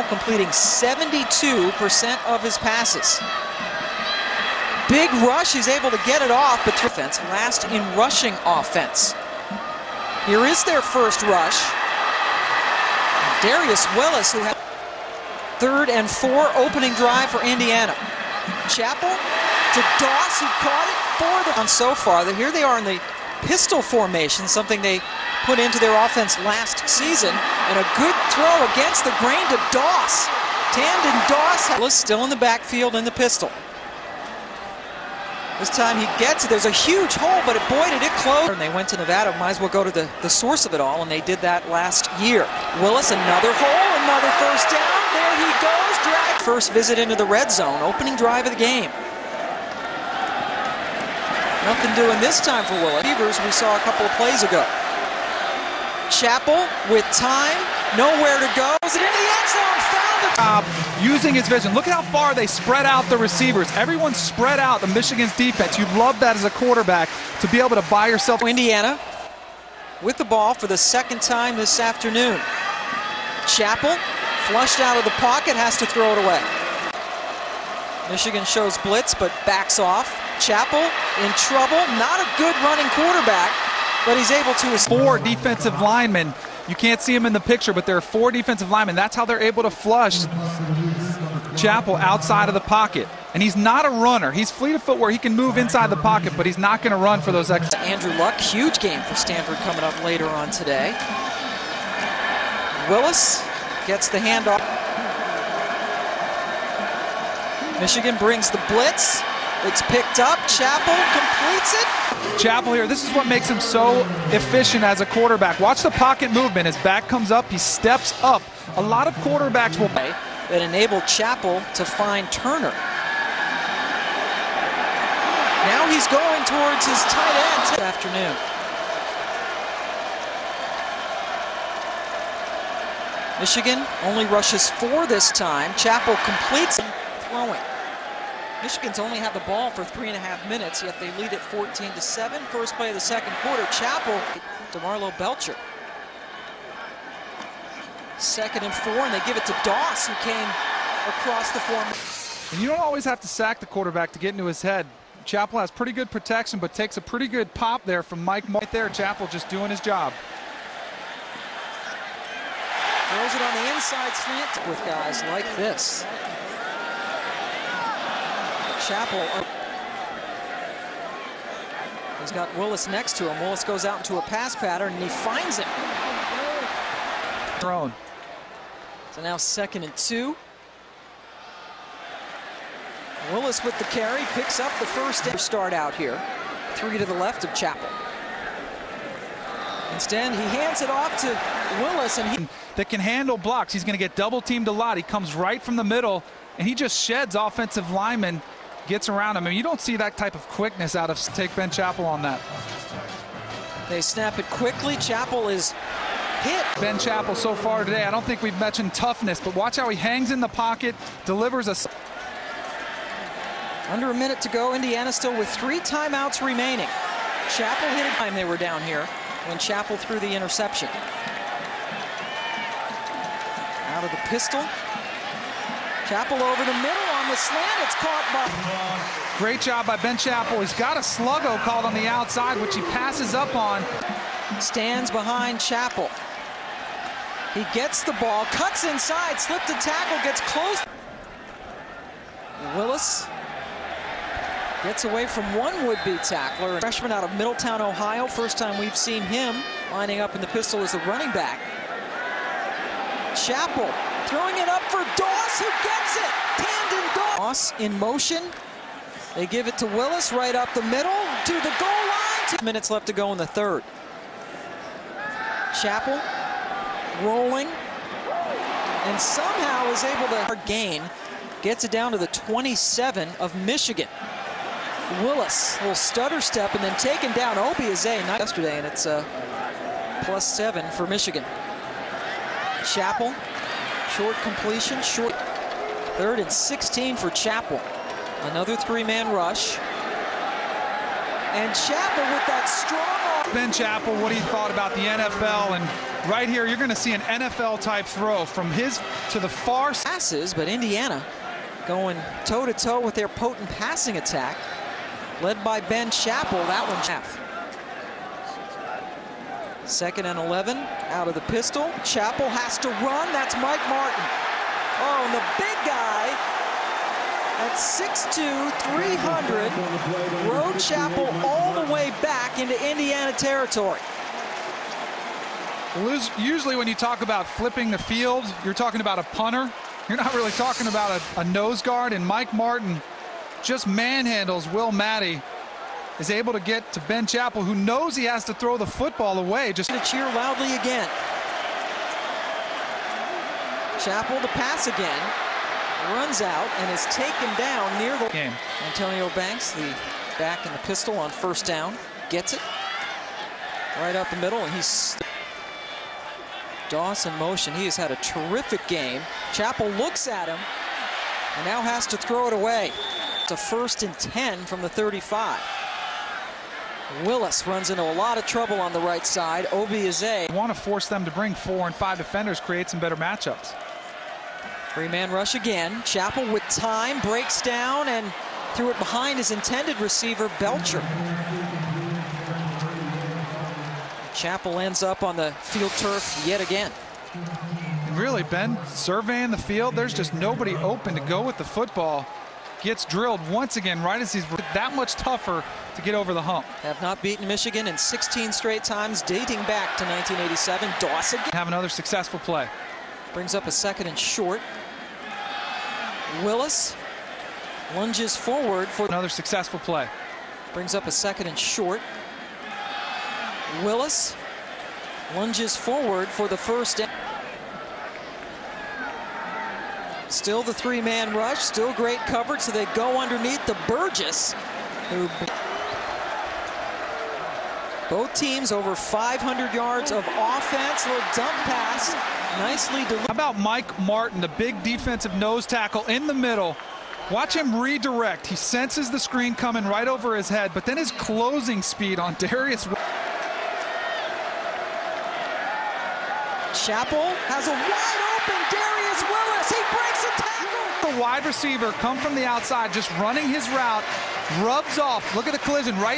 completing 72% of his passes. Big rush, he's able to get it off, but offense, last in rushing offense. Here is their first rush. Darius Willis, who had 3rd and 4 opening drive for Indiana. Chappell to Doss, who caught it for the so far. Here they are in the pistol formation, something they put into their offense last season, and a good throw against the grain to Doss. Tamden Doss still in the backfield in the pistol. This time he gets it. There's a huge hole, but boy, did it close. And they went to Nevada. Might as well go to the source of it all, and they did that last year. Willis, another hole, another first down. There he goes. Drag. First visit into the red zone, opening drive of the game. Nothing doing this time for Willis. Beavers we saw a couple of plays ago. Chappell with time, nowhere to go. Is it in the end zone? Found it. Using his vision. Look at how far they spread out the receivers. Everyone's spread out the Michigan's defense. You'd love that as a quarterback to be able to buy yourself. Indiana with the ball for the second time this afternoon. Chappell flushed out of the pocket, has to throw it away. Michigan shows blitz but backs off. Chappell in trouble. Not a good running quarterback, but he's able to. 4 defensive linemen. You can't see him in the picture, but there are 4 defensive linemen. That's how they're able to flush Chappell outside of the pocket. And he's not a runner. He's fleet of foot where he can move inside the pocket, but he's not going to run for those extra. Andrew Luck, huge game for Stanford coming up later on today. Willis gets the handoff. Michigan brings the blitz. It's picked up. Chappell completes it. Chappell here, this is what makes him so efficient as a quarterback. Watch the pocket movement. His back comes up, he steps up. A lot of quarterbacks will play. That enabled Chappell to find Turner. Now he's going towards his tight end this afternoon. Michigan only rushes 4 this time. Chappell completes throwing. Michigan's only had the ball for 3.5 minutes, yet they lead it 14-7. First play of the second quarter, Chappell to Marlo Belcher. 2nd and 4, and they give it to Doss, who came across the formation. And you don't always have to sack the quarterback to get into his head. Chappell has pretty good protection, but takes a pretty good pop there from Mike Moore. Right there, Chappell just doing his job. Throws it on the inside slant with guys like this. Chappell, he's got Willis next to him. Willis goes out into a pass pattern, and he finds him. Thrown. So now 2nd and 2. Willis with the carry, picks up the first start out here. 3 to the left of Chappell. Instead, he hands it off to Willis, and he that can handle blocks. He's going to get double teamed a lot. He comes right from the middle, and he just sheds offensive linemen. Gets around him. I mean, you don't see that type of quickness out of Ben Chappell on that. They snap it quickly. Chappell is hit. Ben Chappell so far today, I don't think we've mentioned toughness, but watch how he hangs in the pocket, delivers a... Under a minute to go. Indiana still with 3 timeouts remaining. Chappell hit it time they were down here when Chappell threw the interception. Out of the pistol. Chappell over the middle on the slant. It's caught by... Great job by Ben Chappell. He's got a sluggo called on the outside, which he passes up on. Stands behind Chappell. He gets the ball, cuts inside, slipped a tackle, gets close. Willis gets away from one would-be tackler. A freshman out of Middletown, Ohio. First time we've seen him lining up in the pistol as the running back. Chappell throwing it up for Doss, who gets it. Tamden Doss in motion. They give it to Willis right up the middle to the goal line. 2 minutes left to go in the 3rd. Chappell rolling and somehow is able to gain. Gets it down to the 27 of Michigan. Willis, little stutter step, and then taken down. Obieze not yesterday, and it's a +7 for Michigan. Chappell. Short completion, short. 3rd and 16 for Chappell. Another 3-man rush. And Chappell with that strong arm. Ben Chappell what he thought about the NFL, and right here you're going to see an NFL-type throw from his to the far side. Passes, but Indiana going toe-to-toe with their potent passing attack, led by Ben Chappell. That one half. 2nd and 11 out of the pistol. Chappell has to run. That's Mike Martin. Oh, and the big guy at 6'2", 300, rode Chappell all the way back into Indiana territory. Usually when you talk about flipping the field, you're talking about a punter. You're not really talking about a nose guard, and Mike Martin just manhandles Will Maddie, is able to get to Ben Chappell, who knows he has to throw the football away. Just to cheer loudly again. Chappell to pass again, runs out and is taken down near the game. Antonio Banks, the back in the pistol on 1st down, gets it right up the middle, and he's Doss in motion. He has had a terrific game. Chappell looks at him and now has to throw it away. It's a 1st and 10 from the 35. Willis runs into a lot of trouble on the right side. Obieze. Want to force them to bring 4 and 5 defenders, create some better matchups. 3-man rush again. Chappell with time, breaks down and threw it behind his intended receiver, Belcher. Chappell ends up on the field turf yet again. Really, Ben, surveying the field, there's just nobody open to go with the football. Gets drilled once again right as he's that much tougher to get over the hump. Have not beaten Michigan in 16 straight times, dating back to 1987. Doss again. Have another successful play. Brings up a 2nd and short. Willis lunges forward for another successful play. Brings up a 2nd and short. Willis lunges forward for the 1st down. Still the 3-man rush, still great coverage, so they go underneath the Burgess, who both teams over 500 yards of offense. Little dump pass, nicely delivered. How about Mike Martin, the big defensive nose tackle in the middle? Watch him redirect. He senses the screen coming right over his head, but then his closing speed on Darius. Chappell has a wide open Darius Willis. He breaks a tackle. The wide receiver come from the outside, just running his route, rubs off. Look at the collision right